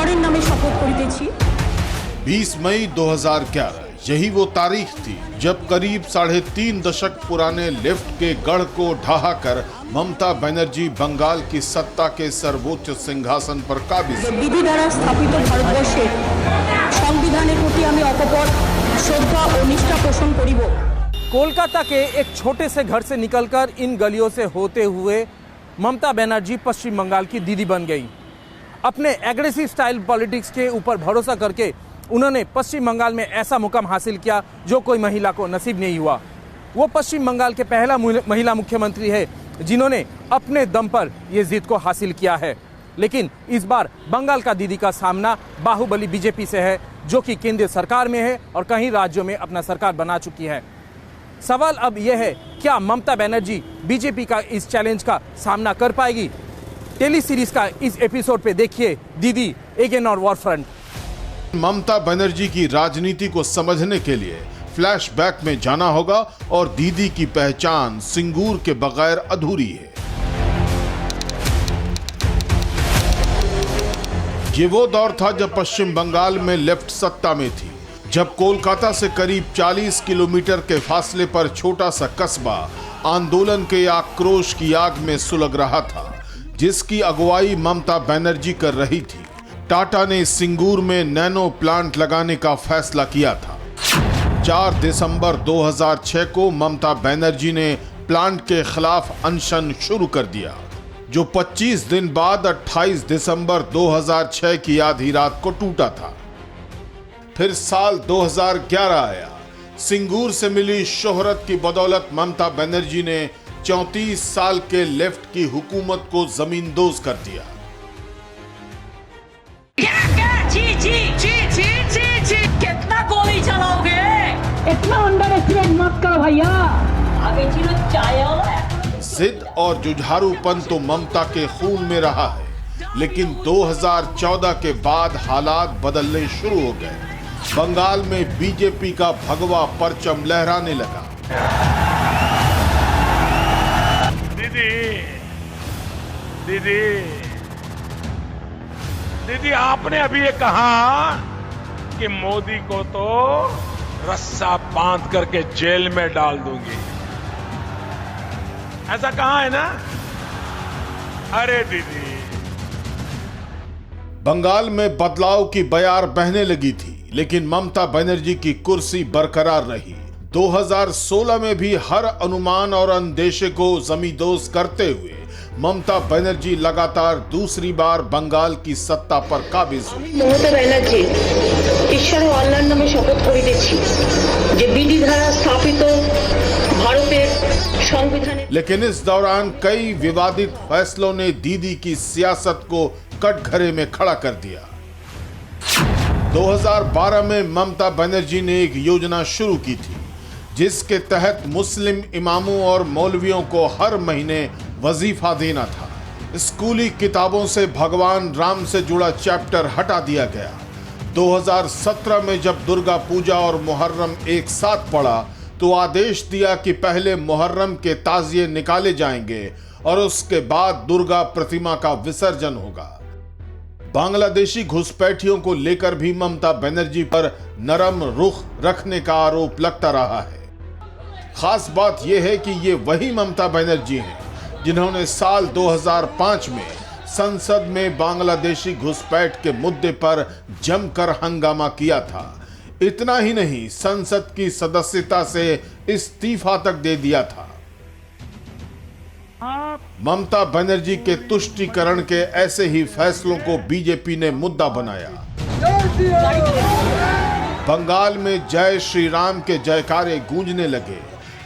ঈশ্বরের নামে শপথ করিতেছি। 20 मई 2011 यही वो तारीख थी जब करीब 3.5 दशक पुराने लिफ्ट के गढ़ को ढहाकर ममता बनर्जी बंगाल की सत्ता के सर्वोच्च सिंहासन पर काबिज। विधि द्वारा स्थापित भारतवर्षेर संविधानेर प्रति आमि अकपट श्रद्धा और निष्ठा पोषण करिब। कोलकाता के एक छोटे से घर से निकलकर इन गलियों से होते हुए ममता बनर्जी पश्चिम बंगाल की दीदी बन गई। अपने एग्रेसिव स्टाइल पॉलिटिक्स के ऊपर भरोसा करके उन्होंने पश्चिम बंगाल में ऐसा मुकाम हासिल किया जो कोई महिला को नसीब नहीं हुआ। वो पश्चिम बंगाल के पहला महिला मुख्यमंत्री है जिन्होंने अपने दम पर ये जीत को हासिल किया है। लेकिन इस बार बंगाल का दीदी का सामना बाहुबली बीजेपी से है जो कि केंद्रीय सरकार में है और कई राज्यों में अपना सरकार बना चुकी है। सवाल अब यह है, क्या ममता बनर्जी बीजेपी का इस चैलेंज का सामना कर पाएगी? टेली सीरीज का इस एपिसोड पे देखिए दीदी अगेन और वॉर फ्रंट। ममता बनर्जी की राजनीति को समझने के लिए फ्लैशबैक में जाना होगा और दीदी की पहचान सिंगूर के बगैर अधूरी है। ये वो दौर था जब पश्चिम बंगाल में लेफ्ट सत्ता में थी, जब कोलकाता से करीब 40 किलोमीटर के फासले पर छोटा सा कस्बा आंदोलन के आक्रोश की आग में सुलग रहा था, जिसकी अगुवाई ममता बनर्जी कर रही थी। टाटा ने सिंगूर में नैनो प्लांट लगाने का फैसला किया था। 4 दिसंबर 2006 को ममता बनर्जी ने प्लांट के खिलाफ अनशन शुरू कर दिया, जो 25 दिन बाद 28 दिसंबर 2006 की आधी रात को टूटा था। फिर साल 2011 आया। सिंगूर से मिली शोहरत की बदौलत ममता बनर्जी ने 34 साल के लेफ्ट की हुकूमत को जमींदोज कर दिया। कितना गोली चलाओगे? इतना अंडर एस्टिमेट मत करो भैया। आगे चलो चाय वाला। जिद और जुझारूपन तो ममता के खून में रहा है, लेकिन 2014 के बाद हालात बदलने शुरू हो गए। बंगाल में बीजेपी का भगवा परचम लहराने लगा। दीदी आपने अभी ये कहा कि मोदी को तो रस्सा बांध करके जेल में डाल दूंगी, ऐसा कहा है ना? अरे दीदी, बंगाल में बदलाव की बयार बहने लगी थी, लेकिन ममता बनर्जी की कुर्सी बरकरार रही। 2016 में भी हर अनुमान और अंदेशे को जमींदोज करते हुए ममता बनर्जी लगातार दूसरी बार बंगाल की सत्ता पर काबिज हुई। ममता बनर्जी ईश्वर और अल्लाहर नामे शपथ करिতেছি যে বিধি দ্বারা স্থাপিত ভারতের সংবিধানে। लेकिन इस दौरान कई विवादित फैसलों ने दीदी की सियासत को कटघरे में खड़ा कर दिया। 2012 में ममता बनर्जी ने एक योजना शुरू की थी, जिसके तहत मुस्लिम इमामों और मौलवियों को हर महीने वजीफा देना था। स्कूली किताबों से भगवान राम से जुड़ा चैप्टर हटा दिया गया। 2017 में जब दुर्गा पूजा और मुहर्रम एक साथ पड़ा, तो आदेश दिया कि पहले मुहर्रम के ताजिए निकाले जाएंगे और उसके बाद दुर्गा प्रतिमा का विसर्जन होगा। बांग्लादेशी घुसपैठियों को लेकर भी ममता बनर्जी पर नरम रुख रखने का आरोप लगता रहा है। खास बात यह है कि ये वही ममता बनर्जी हैं जिन्होंने साल 2005 में संसद में बांग्लादेशी घुसपैठ के मुद्दे पर जमकर हंगामा किया था। इतना ही नहीं, संसद की सदस्यता से इस्तीफा तक दे दिया था। ममता बनर्जी के तुष्टीकरण के ऐसे ही फैसलों को बीजेपी ने मुद्दा बनाया। बंगाल में जय श्री राम के जयकारे गूंजने लगे,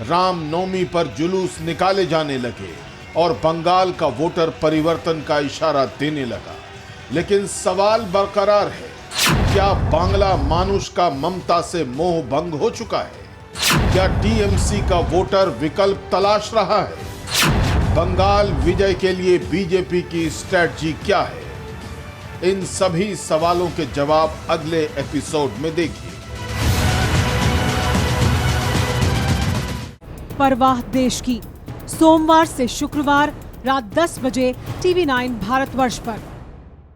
रामनवमी पर जुलूस निकाले जाने लगे और बंगाल का वोटर परिवर्तन का इशारा देने लगा। लेकिन सवाल बरकरार है, क्या बांग्ला मानुष का ममता से मोह भंग हो चुका है? क्या टीएमसी का वोटर विकल्प तलाश रहा है? बंगाल विजय के लिए बीजेपी की स्ट्रेटजी क्या है? इन सभी सवालों के जवाब अगले एपिसोड में देखिए। परवाह देश की, सोमवार से शुक्रवार रात 10 बजे TV9 भारतवर्ष पर।